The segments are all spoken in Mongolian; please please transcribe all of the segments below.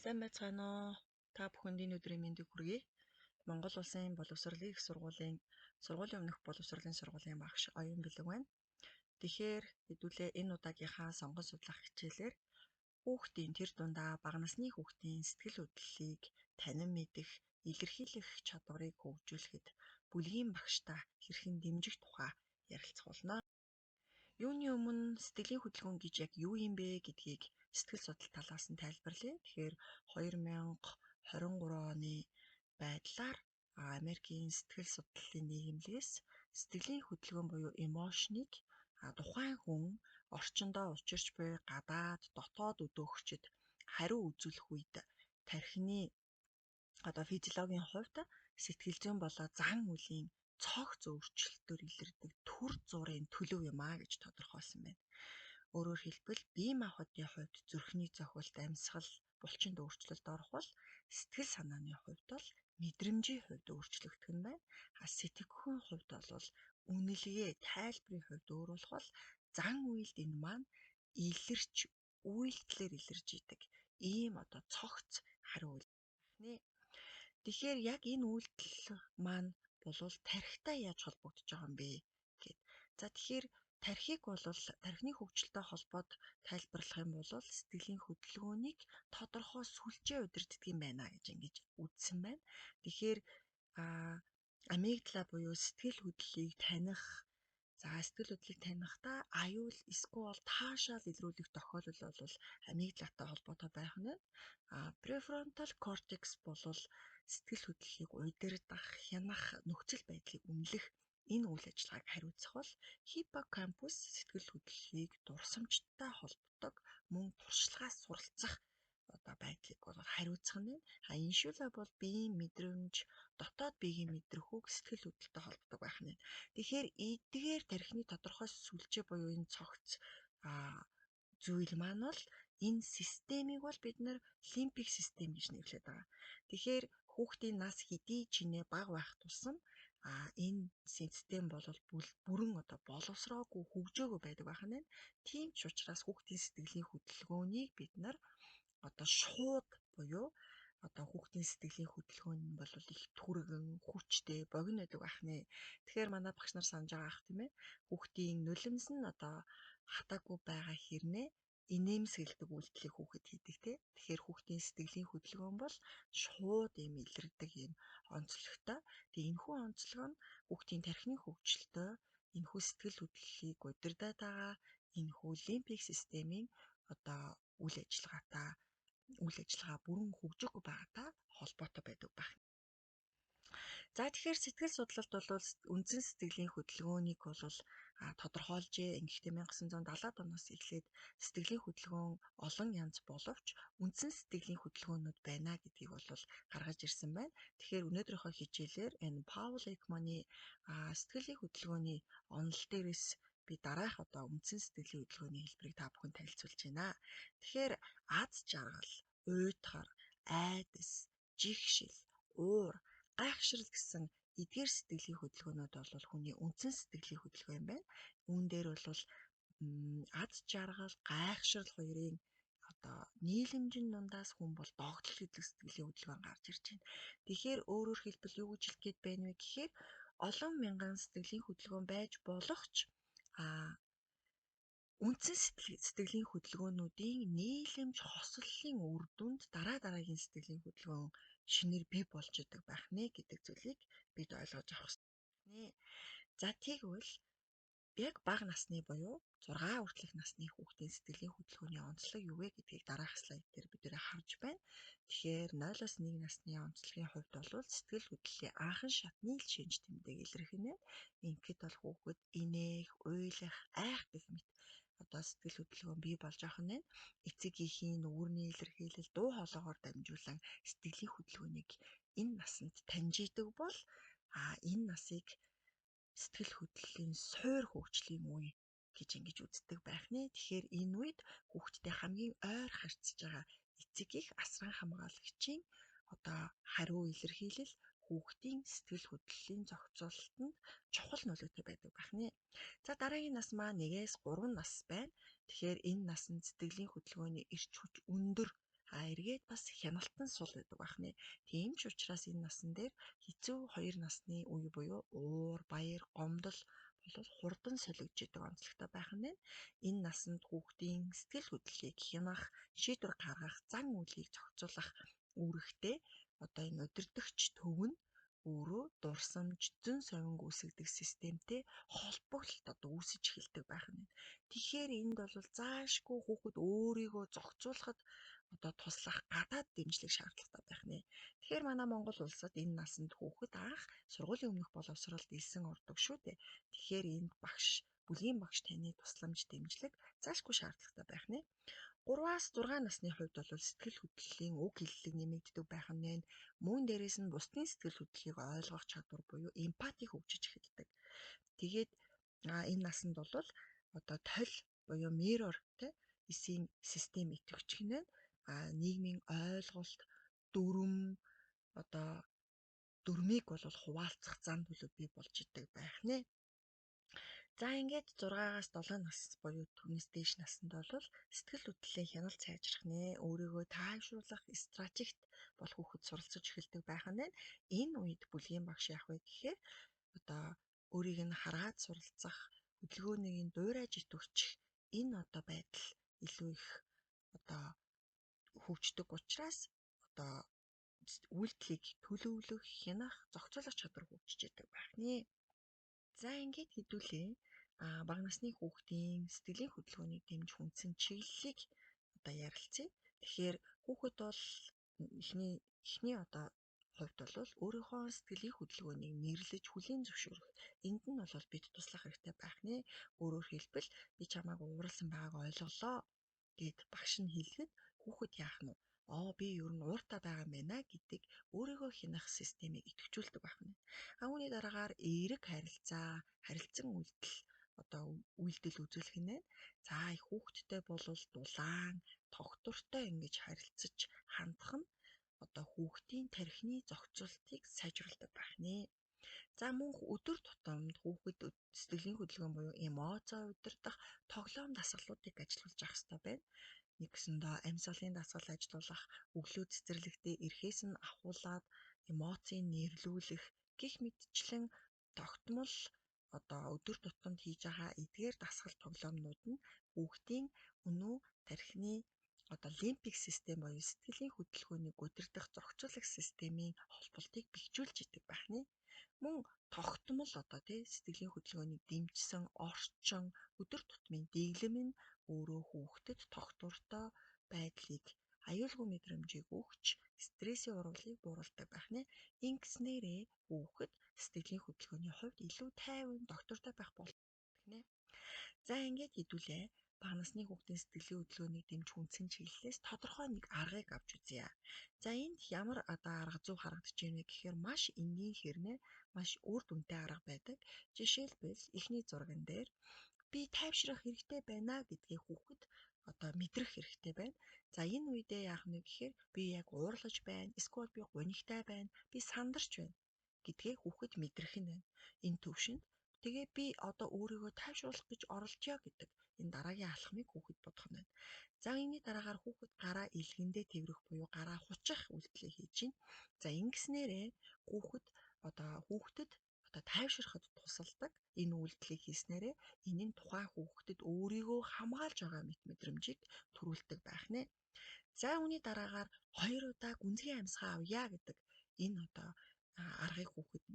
Сайн байцгаана уу? Та бүхэнд энэ өдрийн мэндийг хүргэе. Монгол Улсын боловсролын их сургуулийн сургуулийн өмнөх боловсролын сургуулийн багш Оюун Бэлэг байна. Тэгэхээр хэдүүлээ энэ удаагийнхаа сонгон судлах хичээлээр хүүхдийн тэр дундаа бага насны хүүхдийн сэтгэл хөдлөлийг танин мэдэх, илэрхийлэх чадварыг хөгжүүлэхэд бүлгийн багштай хэрхэн дэмжих тухай ярилцах болно. Юуны өмнө сэтгэлийн хөдөлгөөн гэж яг юу юм бэ гэдгийг сэтгэл судлал талаас нь тайлбарлая. Тэгэхээр 2023 оны байдлаар Америкийн сэтгэл судлалын нийгэмлэгээс сэтгэлийн хөдөлгөөн буюу emotion-ыг тухайн хүн орчиндөө учирч буй гадаад, дотоод өдөөгчд хариу үзүүлэх үед тархины физиологийн хувьд сэтгэл зүйн болоо зан үлийн цогц өөрчлөлтөөр илэрдэг төр зургийн төлөв юм а гэж тодорхойлсон байна. Өөрөөр хэлбэл бие махбодын хувьд зүрхний цохилт, амьсгал, булчинд өөрчлөлт орох бол сэтгэл санааны хувьд бол мэдрэмжийн хувьд өөрчлөгдөх нь байна. Сэтгэхүйн хувьд бол үнэлгээ, тайлбарын хувьд өөр бол зан үйлд энэ маань илэрч үйлдэлээр илэрж идэг ийм цогц хариу үйлдэл. Тэгэхээр яг энэ үйлдэл маань болвол тархитай яаж холбогдож байгаа юм бэ гэд. За тэгэхээр тархийг бол тархины хөгжилтэй холбоод тайлбарлах юм бол сэтгэлийн хөдөлгөөнийг тодорхой сүлжээ удирддаг юм байна гэж ингэж үзсэн байна. Тэгэхээр амигдала буюу сэтгэл хөдлөлийг таних, сэтгэл хөдлөлийг танихдаа аюул эсвэл таашаал илрүүлэх тохиолдол бол амигдалатай холбоотой байх нь. Prefrontal cortex бол сэтгэл хөдлөлийг удирдах, хянах, нөхцөл байдлыг үнэлэх энэ үйл ажиллагааг хариуцах бол хиппокампус сэтгэл хөдлөлийг дурсамжтай холбодог, мөн туршлагаас суралцах байдлыг бол хариуцах нь. Иншүла бол биеийн мэдрэмж, дотоод биеийн мэдрэмхүүг сэтгэл хөдлөлтөй холбодог байх нь. Тэгэхээр эдгээр тархины тодорхой сүлжээ буюу энэ цогц зүйл маань бол энэ системийг бол бид нэр лимбик систем гэж нэрлэдэг байгаа. Тэгэхээр хүүхдийн нас хэдий чинээ бага байх тусам энэ систем бол бүрэн боловсроогүй хөгжөөгөө байдаг байх нь. Тийм ч учраас хүүхдийн сэтгэлийн хөдөлгөөнийг бид нар шууд буюу хүүхдийн сэтгэлийн хөдөлгөөн нь бол их түргэн, хүчтэй, богино байдаг байх нэ. Тэгэхээр манай багш нар санаж байгаа ах тийм ээ. Хүүхдийн нулимс нь хатаагүй байгаа хэрнээ инээмсэглэдэг үйлдэлийг хүүхэд хийдэг тий. Тэгэхээр хүүхдийн сэтгэлийн хөдөлгөөн бол шууд ийм илэрдэг ийм онцлогтой. Тэгээ энэхүү онцлог нь хүүхдийн тархины хөгжилтөө энэхүү сэтгэл хөдлөлийг удирдах байгаа энэхүү лимбик системийн үйл ажиллагаа бүрэн хөгжөөгүй байгаатай холбоотой байдаг байна. За тэгэхээр сэтгэл судлалт бол үндсэн сэтгэлийн хөдөлгөөнийг бол тодорхойлжээ. Ингэхдээ 1970-аад оноос эхлээд сэтгэлийн хөдөлгөөн олон янз боловч үндсэн сэтгэлийн хөдөлгөөнүүд байна гэдгийг бол гаргаж ирсэн байна. Тэгэхээр өнөөдрийнхөө хичээлээр энэ Паул Экманы сэтгэлийн хөдөлгөөний онол дээрээс би дараах үндсэн сэтгэлийн хөдөлгөөний хэлбэрийг та бүхэнд танилцуулж байна. Тэгэхээр аз жаргал, уйтгар, айдас, жигшил, уур, гайхшрал гэсэн эдгээр сэтгэлийн хөдөлгөөнүүд бол хүний үндсэн сэтгэлийн хөдөлгөөн юм байна. Үүн дээр бол аз жаргал, гайхшрал хоёрын нийлэмжийн дундаас хүн бол догтлол гэдэг сэтгэлийн хөдөлгөөн гарч ирж байна. Тэгэхээр өөрөөр хэлбэл юу гэж хэлэх гээд байна вэ гэхээр олон мянган сэтгэлийн хөдөлгөөн байж болох ч үндсэн сэтгэлийн хөдөлгөөнүүдийн нийлэмж хослолын үр дүнд дараагийн сэтгэлийн хөдөлгөөн шинээр бий болж идэг байх нэ гэдэг зүйлийг бид ойлгож авах хэрэгтэй. За тэгвэл яг бага насны буюу 6 хүртэлх насны хүүхдийн сэтгэлийн хөдөлгөөний онцлог юу вэ гэдгийг дараах слайд дээр бид харж байна. Тэгэхээр 0-1 насны онцлогийн хувьд бол сэтгэл хөдлөлийн анхан шатны шинж тэмдэг илэрхийнэ. Ингээд бол хүүхэд инээх, уйлах, айх гэх мэт сэтгэл хөдөлгөөн бий болж байгаа нь эцэг эхийн үүрний илэрхийлэл дуу хоолойгоор дамжуулан сэтгэлийн хөдөлгөөнийг энэ насанд таньж идэг бол энэ насыг сэтгэл хөдлөлийн суур хөгжлийн үе гэж ингэж үздэг байх нэ. Тэгэхээр энэ үед хүүхдтэй хамгийн ойр харьцаж байгаа эцэг эх асран хамгаалагчийн хариу илэрхийлэл хүүхдийн сэтгэл хөдлөлийн зохицуулалтанд чухал нөлөөтэй байдаг байх нэ. За дараагийн нас маань 1-3 нас байна. Тэгэхээр энэ насанд сэтгэлийн хөдөлгөөний эрч хүч өндөр эргээд бас хяналтан сул гэдэг байна. Тийм ч учраас энэ насан дээр хэцүү 2 насны үе буюу уур, баяр, гомдол болол хурдан солигддог онцлогтой байх нь. Энэ насанд хүүхдийн сэтгэл хөдлөлийг хянах, шийдвэр гаргах, зан үйлийг зохицуулах үүрэгтэй энэ удирдагч төв нь өөрөө дурсамж, зөн совинг үүсгдэг системтэй холбогдолд үүсэж эхэлдэг байх нь. Тэгэхээр энд бол заашгүй хүүхэд өөрийгөө зохицуулахад туслах гадаад дэмжлэг шаардлагатай байх нэ. Тэгэхээр манай Монгол улсад энэ насанд хүүхэд анх сургуулийн өмнөх боловсролд элсэн ордог шүү дээ. Тэгэхээр энд бүлгийн багш таны тусламж дэмжлэг заашгүй шаардлагатай байх нэ. 3-аас 6 насны хувьд бол сэтгэл хөдлөлийн уг хэллэг нэмэгддэг байх нь. Мөн дээрээс нь бусдын сэтгэл хөдлөлийг ойлгох чадвар буюу эмпати хөгжиж эхэлдэг. Тэгээд энэ насанд бол толь буюу mirror эсийн систем идэвхжих нь нийгмийн ойлголт, дүрмийг бол хуваалцах зан төлөв бий болж идэг байх нэ. За ингээд 6-аас 7 нас буюу түүнээс дээш наснд бол сэтгэл хөдлөлийн хяналт сайжрах нэ. Өөрийгөө тайвшруулах стратегт бол хүүхэд суралцж эхэлдэг байх нь. Энэ үед бүлгийн багш яах вэ гэхээр өөрийг нь хараад суралцах, хөдөлгөөнийг дуурайж идэвхжих энэ байдал илүү их хөгждөг учраас үйлдэлийг төлөвлөх, хянах, зохицуулах чадвар хөгжиж идэг байх нэ. За ингээд хэдүүлээ бага насны хүүхдийн сэтгэлийн хөдөлгөөнийг дэмжих үндсэн чиглэлийг ярилцъя. Тэгэхээр хүүхэд бол эхний хувьд бол өөрийнхөө сэтгэлийн хөдөлгөөнийг нэрлэж хүлээн зөвшөөрөх. Энд нь бол бид туслах хэрэгтэй байх нэ. Өөрөөр хэлбэл би чамайг ууралсан байгааг ойлголоо гэд багш нь хэлэхэд хүүхэд яах нь би ер нь ууртай байгаа юм байна гэдэг өөрийгөө хянах системийг идэвхжүүлдэг байх нь. Үүний дараагаар эерэг харилцан үйлдэл үзүүлэх нь. За их хүүхэдтэй бол дулаан, тогтвортой ингэж харилцаж хандах нь хүүхдийн тархины зохицуултыг сайжруулдаг байх нэ. За мөн өдөр тутамд хүүхэд сэтгэлийн хөдөлгөөн буюу эмоцоо удирдах тоглоом дасгалуудыг ажиллуулж авах хэрэгтэй байна. Нэгсэндээ амьсгалын дасгал ажиллуулах, өглөө цэцэрлэгтээ эрхээс нь ахуулаад эмоцийг нэрлүүлэх гэх мэтчлэн тогтмол өдөр тутамд хийж байгаа эдгээр дасгал тоглоомнууд нь хүүхдийн өнөө тархины лимбик систем буюу сэтгэлийн хөдөлгөөнийг удирдах, зохицуулах системийн холболтыг бэхжүүлж идэг байх нэ. Мөн тогтмол сэтгэлийн хөдөлгөөнийг дэмжсэн орчин, өдөр тутмын дэглэм нь өөрөө хүүхдэд тогтвортой байдлыг аюулгүй мэдрэмжийг өгч стрессийн урвалыг бууруулдаг байх нэ. Ингэснээрээ хүүхэд сэтгэлийн хөдөлгөөний хувьд илүү тайван, доктортой байх болдог нэ. За ингээд хэдүүлээ бага насны хүүхдийн сэтгэлийн хөдөлгөөнийг дэмжих үндсэн чиглэлээс тодорхой нэг аргыг авч үзье. За энд ямар арга зүй харагдаж байна вэ гэхээр маш энгийн хэрнээ маш үр дүнтэй арга байдаг. Жишээлбэл эхний зурган дээр би тайвшрах хэрэгтэй байна гэдгийг хүүхэд мэдрэх хэрэгтэй байна. За энэ үедээ яах нь вэ гэхээр би яг уурлаж байна, эсвэл би гунигтай байна, би сандарч байна гэдгээ хүүхэд мэдрэх нь байна. Энэ төвшөнд тэгээ би өөрийгөө тайвшруулах гэж оролдъё гэдэг энэ дараагийн алхмыг хүүхэд бодох нь байна. За энэний дараагаар хүүхэд гараа илгэндээ тэрвэх буюу гараа хучих үйлдэлийг хийж байна. За ингэснээрээ хүүхдэд тайвширахад тусалдаг энэ үйлдэлийг хийснээрээ энэ нь тухайн хүүхдэд өөрийгөө хамгаалж байгаа мэдрэмжийг төрүүлдэг байх нэ. За үүний дараагаар 2 удаа гүнзгий амьсгаа авъя гэдэг энэ аргыг хүүхэд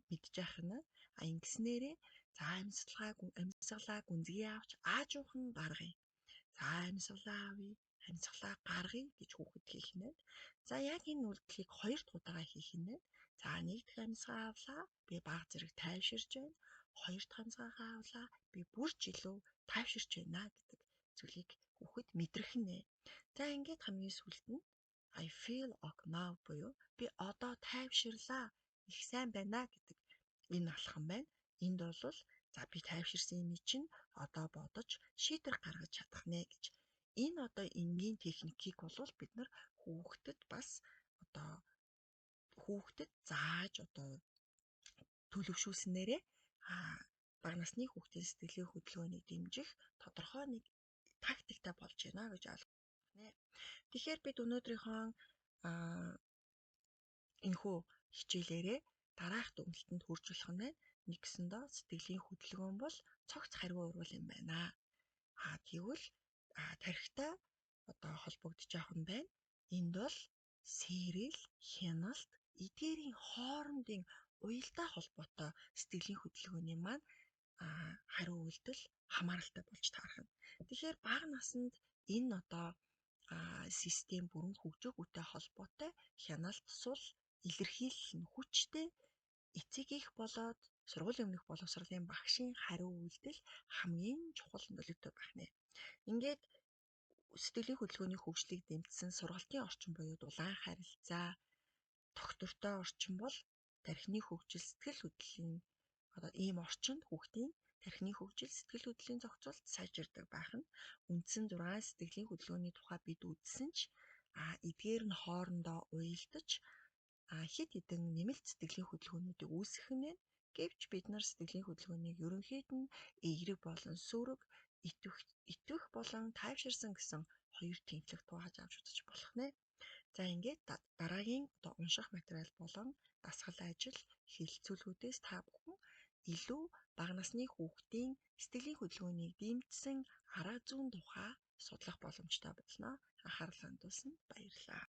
мэдчих нь. Ингэснээрээ за амьсгалаа гүнзгий авч аажуухан гаргая. За амьсгалаа авъя, амьсгалаа гаргая гэж хүүхэд хийх нь. За яг энэ үйлдэлийг 2 дахь удаагаа хийх нь. За 1 дахь амьсгаа авлаа, би бага зэрэг тайвширч байна. 2 дахь амьсгаагаа авлаа, би бүр ч илүү тайвширч байна гэдэг зүйлийг хүүхэд мэдрэх нь. За ингээд хамгийн сүүлд нь I feel ok now буюу би одоо тайвширлаа, их сайн байна гэдэг энэ алхам байна. Энд бол за би тайвширсан юм чинь одоо бодож шийдвэр гаргаж чадах нэ гэж. Энэ энгийн техникийг бол бид нар хүүхдэд бас хүүхдэд зааж төлөвшүүлснээрээ бага насны хүүхдийн сэтгэлийн хөдөлгөөнийг дэмжих тодорхой нэг тактиктай болж байна гэж ойлгох. Нэ. Тэгэхээр бид өнөөдрийнхөө аа энэхүү хичээлээрээ дараах дүгнэлтэнд хүрч болох нь байна. Нэгсэндээ сэтгэлийн хөдөлгөөн бол цогц хариу урвал юм байна. Тэгвэл тархитай холбогдож явах нь байна. Энд бол сэрэл, хяналт, эдгээрийн хоорондын уялдаа холбоотой сэтгэлийн хөдөлгөөний маань хариу үйлдэл хамааралтай болж таарна. Тэгэхээр бага наснд энэ систем бүрэн хөгжөөгүйтэй холбоотой хяналт сул илэрхийлэл нь хүчтэй эцэг их болоод сургуулийн өмнөх боловсролын багшийн хариу үйлдэл хамгийн чухал нөлөөтэй байх нэ. Ингээд сэтгэлийн хөдөлгөөний хөгжлийг дэмжсэн сургалтын орчин буюу дулаан харилцаа, доктортой орчин бол тархины хөгжил, сэтгэл хөдлөлийн ийм орчинд хүүхдийн тархины хөгжил, сэтгэл хөдлөлийн зохицуулт сайжирдаг байх нь. Үндсэн 6 сэтгэлийн хөдөлгөөний тухай бид үзсэн ч эдгээр нь хоорондоо уялдаж хэд хэдэн нэмэлт сэтгэлийн хөдөлгөөнүүдийг үүсгэх нь байна. Гэвч бид нар сэтгэлийн хөдөлгөөнийг ерөнхийд нь эерэг болон сөрөг, итвэх болон тайвширсан гэсэн хоёр тэмцлэгт хувааж авч үзэж болох нэ. За ингээд дараагийн унших материал болон дасгал ажил хэлэлцүүлгүүдээс та бүхэн илүү бага насны хүүхдийн сэтгэлийн хөдөлгөөнийг дэмжсэн арга зүйн тухай судлах боломжтой болно. Анхаарал хандуулсанд баярлалаа.